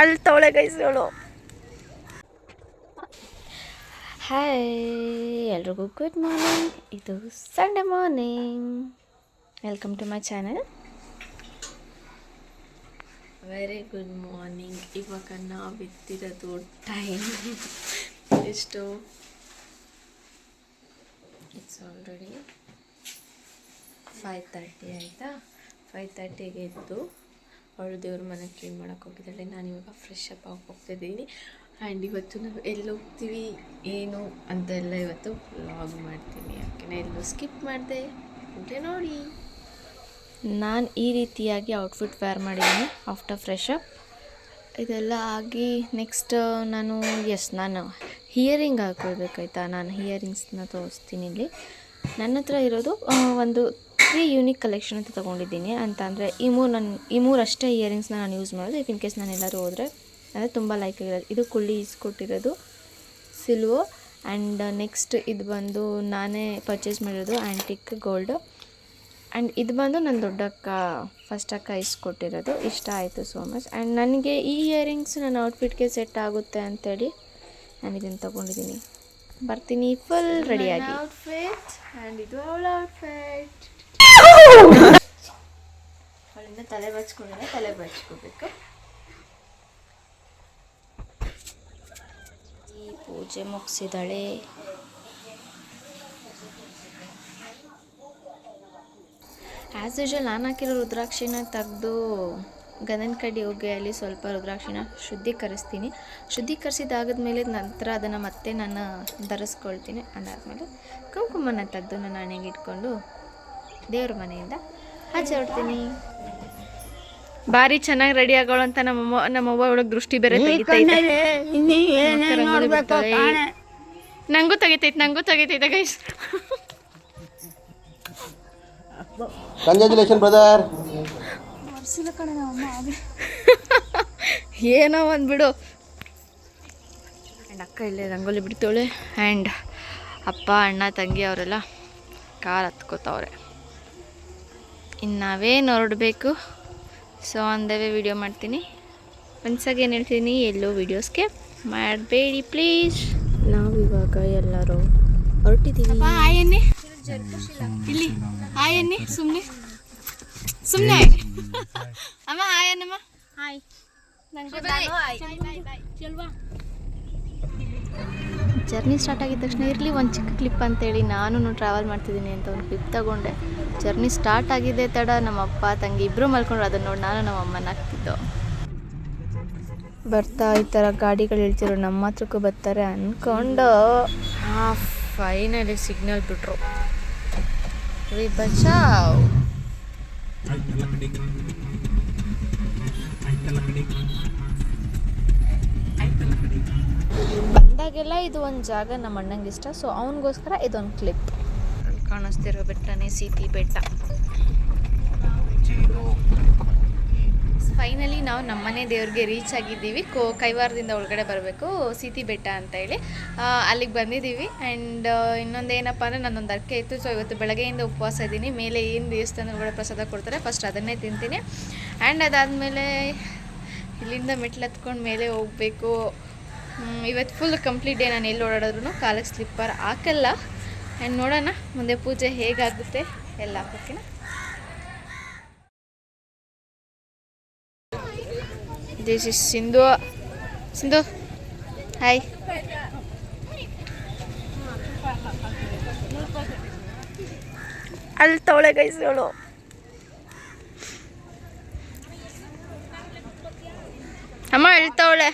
ಅಳ್ತವಳೆ ಗೈಸ್ಗಳು. ಹಾಯ್ ಎಲ್ರಿಗೂ good morning. ಇದು Sunday morning. Welcome to my channel. Very good morning. ಇವಾಗ ನಾವು ಇತ್ತಿರೋದು ಟೈಮ್ ಎಷ್ಟು? ಇಟ್ಸ್ ಆಲ್ರೆಡಿ 5:30 ಆಯಿತಾ. 5:30ಗೆ ಎದ್ದು ಅವಳು ದೇವ್ರ ಮನೆ ಕ್ಲೀನ್ ಮಾಡೋಕ್ಕೆ ಹೋಗಿದ್ದಾಳೆ. ನಾನಿವಾಗ ಫ್ರೆಶ್ ಅಪ್ ಆಗಿ ಹೋಗ್ತಾಯಿದ್ದೀನಿ. ಆ್ಯಂಡ್ ಇವತ್ತು ನಾವು ಎಲ್ಲಿ ಹೋಗ್ತೀವಿ ಏನು ಅಂತೆಲ್ಲ ಇವತ್ತು ವ್ಲಾಗ್ ಮಾಡ್ತೀನಿ. ಯಾಕೆಂದರೆ ಎಲ್ಲೂ ಸ್ಕಿಪ್ ಮಾಡಿದೆ ಅಂದರೆ ನೋಡಿ. ನಾನು ಈ ರೀತಿಯಾಗಿ ಔಟ್ಫಿಟ್ ವೇರ್ ಮಾಡಿದ್ದೀನಿ ಆಫ್ಟರ್ ಫ್ರೆಶ್ ಅಪ್. ಇದೆಲ್ಲ ಆಗಿ ನೆಕ್ಸ್ಟ್ ನಾನು ಹಿಯರಿಂಗ್ ಹಾಕ್ಕೊಳ್ಬೇಕಾಯ್ತಾ. ನಾನು ಹಿಯರಿಂಗ್ಸ್ನ ತೋರಿಸ್ತೀನಿ ಇಲ್ಲಿ. ನನ್ನ ಹತ್ರ ಇರೋದು ಒಂದು 3 ಯೂನಿಕ್ ಕಲೆಕ್ಷನ್ ಅಂತ ತೊಗೊಂಡಿದ್ದೀನಿ. ಅಂತ ಅಂದರೆ ಈ ಮೂರು ಅಷ್ಟೇ ಇಯರಿಂಗ್ಸ್ನ ನಾನು ಯೂಸ್ ಮಾಡೋದು. ಇಫ್ ಇನ್ ಕೇಸ್ ನಾನು ಎಲ್ಲರೂ ಹೋದರೆ ಅಂದರೆ ತುಂಬ ಲೈಕ್ ಆಗಿರೋದು. ಇದು ಕುಳ್ಳಿ ಇಸ್ಕೊಟ್ಟಿರೋದು ಸಿಲ್ವೋ. ಆ್ಯಂಡ್ ನೆಕ್ಸ್ಟ್ ಇದು ಬಂದು ನಾನೇ ಪರ್ಚೇಸ್ ಮಾಡಿರೋದು ಆ್ಯಂಟಿಕ್ ಗೋಲ್ಡು. ಆ್ಯಂಡ್ ಇದು ಬಂದು ನನ್ನ ದೊಡ್ಡಕ್ಕ ಫಸ್ಟ್ ಅಕ್ಕ ಇಸ್ಕೊಟ್ಟಿರೋದು. ಇಷ್ಟ ಆಯಿತು ಸೋ ಮಚ್. ಆ್ಯಂಡ್ ನನಗೆ ಈ ಇಯರಿಂಗ್ಸ್ ನನ್ನ ಔಟ್ಫಿಟ್ಗೆ ಸೆಟ್ ಆಗುತ್ತೆ ಅಂಥೇಳಿ ನಾನು ಇದನ್ನು ತೊಗೊಂಡಿದ್ದೀನಿ. ಬರ್ತೀನಿ ಫುಲ್ ರೆಡಿಯಾಗಿ. ಔಟ್ಫಿಟ್ ಆ್ಯಂಡ್ ಇದು ಅವಳ ಔಟ್ಫಿಟ್. ಅವಳಿಂದ ತಲೆ ಬಚ್ಕೊಂಡಿಲ್ಲ, ತಲೆ ಬಚ್ಕೋಬೇಕು. ಈ ಪೂಜೆ ಮುಗಿಸಿದಾಳೆ. ಆ್ಯಸ್ ಯೂಶುವಲ್ ನಾನು ಹಾಕಿರೋ ರುದ್ರಾಕ್ಷಿನ ತೆಗೆದು ಗಂಧದ ಕಡ್ಡಿ ಹೊಗೆಯಲ್ಲಿ ಸ್ವಲ್ಪ ರುದ್ರಾಕ್ಷಿನ ಶುದ್ಧೀಕರಿಸ್ತೀನಿ. ಶುದ್ಧೀಕರಿಸಿದಾಗದ್ಮೇಲೆ ನಂತರ ಅದನ್ನು ಮತ್ತೆ ನಾನು ಧರಿಸ್ಕೊಳ್ತೀನಿ. ಅದಾದಮೇಲೆ ಕುಂಕುಮನ ತೆಗೆದು ನಾನು ಹಣೆಗೆ ಇಟ್ಕೊಂಡು ದೇವ್ರ ಮನೆಯಿಂದ ಆಚೆ ಹೊಡ್ತೀನಿ. ಭಾರಿ ಚೆನ್ನಾಗಿ ರೆಡಿ ಆಗೋಳು ಅಂತ ನಮ್ಮವ್ವ ಒಳಗೆ ದೃಷ್ಟಿ ಬೇರೆ ತೆಗಿತೈತೆ. ನಂಗೂ ತೆಗಿತೈತೆ ಗೈಸ್. Congratulation brother. ಏನೋ ಒಂದು ಬಿಡು. ಆ್ಯಂಡ್ ಅಕ್ಕ ಇಲ್ಲೇ ರಂಗೋಲಿ ಬಿಡ್ತಾಳೆ. ಆ್ಯಂಡ್ ಅಪ್ಪ ಅಣ್ಣ ತಂಗಿ ಅವರೆಲ್ಲ ಕಾರ್ ಹತ್ಕೋತವ್ರೆ. ಇನ್ನು ನಾವೇನು ಹೊರಡಬೇಕು. So on the way video ಮಾಡ್ತೀನಿ. ಒಂದ್ಸಾಗಿ ಏನು ಹೇಳ್ತೀನಿ, ಎಲ್ಲೋ ವೀಡಿಯೋಸ್ಗೆ ಮಾಡಬೇಡಿ ಪ್ಲೀಸ್. ನಾವಿವಾಗ ಎಲ್ಲರೂ ಹೊರಟಿದ್ದೀವಿ. ಇಲ್ಲಿ ಹಾಯ್ ಅನ್ನಿ. ಸುಮ್ಮನೆ ಅಮ್ಮ ಹಾಯ್ ಅನ್ನಮ್ಮ. ಹಾಯ್. ಜರ್ನಿ ಸ್ಟಾರ್ಟ್ ಆಗಿದ ತಕ್ಷಣ ಇರಲಿ ಒಂದು ಚಿಕ್ಕ ಕ್ಲಿಪ್ ಅಂತೇಳಿ ನಾನು ಟ್ರಾವೆಲ್ ಮಾಡ್ತಿದ್ದೀನಿ ಅಂತ ಒಂದು ಕ್ಲಿಪ್ ತಗೊಂಡೆ. ಜರ್ನಿ ಸ್ಟಾರ್ಟ್ ಆಗಿದೆ ತಡ ನಮ್ಮ ಅಪ್ಪ ತಂಗಿ ಇಬ್ಬರು ಮಲ್ಕೊಂಡ್ರು. ಅದನ್ನು ನೋಡಿ ನಾನು ನಮ್ಮ ಅಮ್ಮನ ಹಾಕ್ತಿದ್ದೋ. ಬರ್ತಾ ಈ ಥರ ಗಾಡಿಗಳು ಹೇಳ್ತಿರೋ ನಮ್ಮ ಹತ್ರಕ್ಕೂ ಬರ್ತಾರೆ ಅಂದ್ಕೊಂಡು ಫೈನಲಿ ಸಿಗ್ನಲ್ ಬಿಟ್ರು. ವಿ ಬಚಾವ್. ಬಂದಾಗೆಲ್ಲ ಇದು ಒಂದು ಜಾಗ ನಮ್ಮ ಅಣ್ಣಂಗೆ ಇಷ್ಟ. ಸೊ ಅವನಿಗೋಸ್ಕರ ಇದೊಂದು ಕ್ಲಿಪ್. ಅಲ್ಲಿ ಕಾಣಿಸ್ತಿರೋ ಬೆಟ್ಟನೇ ಸೀತಿ ಬೆಟ್ಟ. ಫೈನಲಿ ನಾವು ನಮ್ಮನೆ ದೇವ್ರಿಗೆ ರೀಚ್ ಆಗಿದ್ದೀವಿ. ಕೈವಾರದಿಂದ ಒಳಗಡೆ ಬರಬೇಕು, ಸೀತಿ ಬೆಟ್ಟ ಅಂತ ಹೇಳಿ ಅಲ್ಲಿಗೆ ಬಂದಿದ್ದೀವಿ. ಆ್ಯಂಡ್ ಇನ್ನೊಂದೇನಪ್ಪ ಅಂದರೆ ನನ್ನೊಂದು ಅರ್ಕೆ ಇತ್ತು. ಸೊ ಇವತ್ತು ಬೆಳಗ್ಗೆಯಿಂದ ಉಪವಾಸ ಇದ್ದೀನಿ. ಮೇಲೆ ಏನು ದೇವಸ್ಥಾನ ಒಳಗಡೆ ಪ್ರಸಾದ ಕೊಡ್ತಾರೆ ಫಸ್ಟ್ ಅದನ್ನೇ ತಿಂತೀನಿ. ಆ್ಯಂಡ್ ಅದಾದಮೇಲೆ ಇಲ್ಲಿಂದ ಮೆಟ್ಲು ಹತ್ಕೊಂಡು ಮೇಲೆ ಹೋಗಬೇಕು. ಇವತ್ತು ಫುಲ್ ಕಂಪ್ಲೀಟ್ ಡೇ ನಾನು ಎಲ್ಲಿ ಓಡಾಡಿದ್ರು ಕಾಲಿಗೆ ಸ್ಲಿಪ್ಪರ್ ಹಾಕಲ್ಲ. ಆ್ಯಂಡ್ ನೋಡೋಣ ಮುಂದೆ ಪೂಜೆ ಹೇಗಾಗುತ್ತೆ ಎಲ್ಲ. ಓಕೆನಾ? This is Sindhu. ಹಾಯ್. ಅಳ್ತವಳೆ ಗೈಸ್ಗಳು. ಅಮ್ಮ ಅಳ್ತವಳೆ.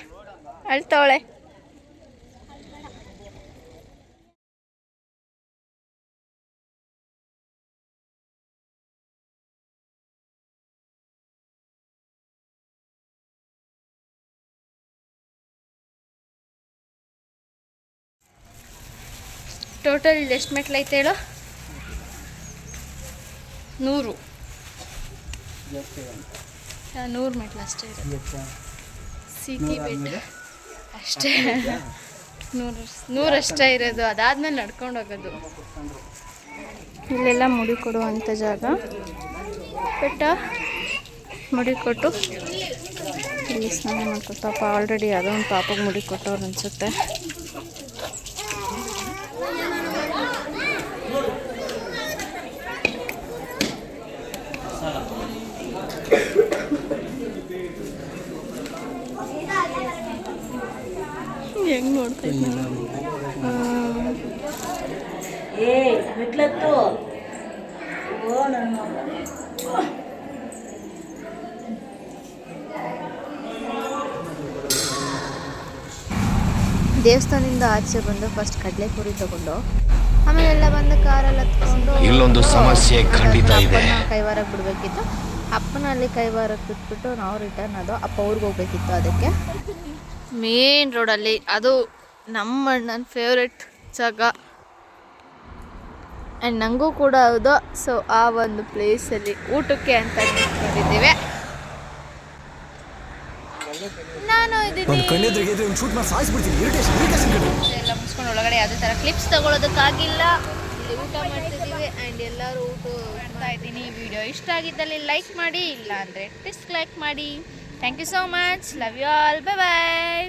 ಟೋಟಲ್ ಎಷ್ಟು ಮೆಟ್ಲೈತೆ ಹೇಳು? 100 ಮೆಟ್ಲು ಅಷ್ಟೇ ಇರೋದು. ಸೀತಿ ಬೆಟ್ಟ ಅಷ್ಟೇ 100 ಅಷ್ಟೇ ಇರೋದು. ಅದಾದ್ಮೇಲೆ ನಡ್ಕೊಂಡು ಹೋಗೋದು. ಇಲ್ಲೆಲ್ಲ ಮುಡಿ ಕೊಡುವಂಥ ಜಾಗ. ಬೆಟ್ಟ ಮುಡಿ ಕೊಟ್ಟು ಇಲ್ಲಿ ಸ್ನಾನ ಮಾಡ್ಕೊತಾಪ. ಆಲ್ರೆಡಿ ಯಾವುದೋ ಒಂದು ಪಾಪಗೆ ಮುಡಿ ಕೊಟ್ಟವ್ರು ಅನಿಸುತ್ತೆ. ಹೆಂಗ್ ನೋಡ್ತಾ ದೇವಸ್ಥಾನದಿಂದ ಆಚೆ ಬಂದು ಫಸ್ಟ್ ಕಡಲೆಪುರಿ ತಗೊಂಡು ಆಮೇಲೆ ಎಲ್ಲ ಬಂದು ಕಾರಲ್ಲಿ ಹತ್ಕೊಂಡು ಇಲ್ಲೊಂದು ಸಮಸ್ಯೆ ಖಂಡಿತ ಇದೆ. ಕೈವಾರಕ್ಕೆ ಬಿಡಬೇಕಿತ್ತು. ಅಪ್ಪನ ಅಲ್ಲಿ ಕೈವಾರಕ್ಕೆ ಬಿಟ್ಬಿಟ್ಟು ನಾವು ರಿಟರ್ನ್ ಅದು ಅಪ್ಪ ಊರಿಗೆ ಹೋಗ್ಬೇಕಿತ್ತು. ಅದಕ್ಕೆ ಮೇನ್ ರೋಡಲ್ಲಿ ಅದು ನಮ್ಮ ನನ್ನ ಫೇವ್ರೆಟ್ ಜಾಗ ಆ್ಯಂಡ್ ನನಗೂ ಕೂಡ ಹೌದು. ಸೊ ಆ ಒಂದು ಪ್ಲೇಸಲ್ಲಿ ಊಟಕ್ಕೆ ಅಂತ ನಿಂತ್ಕೊಂಡಿದ್ದೇವೆ. ನಾನು ಎಲ್ಲ ಮುಗಿಸ್ಕೊಂಡು ಒಳಗಡೆ ಯಾವುದೇ ಥರ ಕ್ಲಿಪ್ಸ್ ತಗೊಳ್ಳೋದಕ್ಕಾಗಿಲ್ಲ. ಇಲ್ಲಿ ಊಟ ಮಾಡ್ತಿದ್ದೀವಿ ಆ್ಯಂಡ್ ಎಲ್ಲರೂ ಊಟ ಮಾಡ್ತಾ ಇದ್ದೀನಿ. ವಿಡಿಯೋ ಇಷ್ಟ ಆಗಿದ್ದಲ್ಲಿ ಲೈಕ್ ಮಾಡಿ, ಇಲ್ಲ ಅಂದರೆ ಡಿಸ್ಲೈಕ್ ಮಾಡಿ. Thank you so much. Love you all. Bye bye.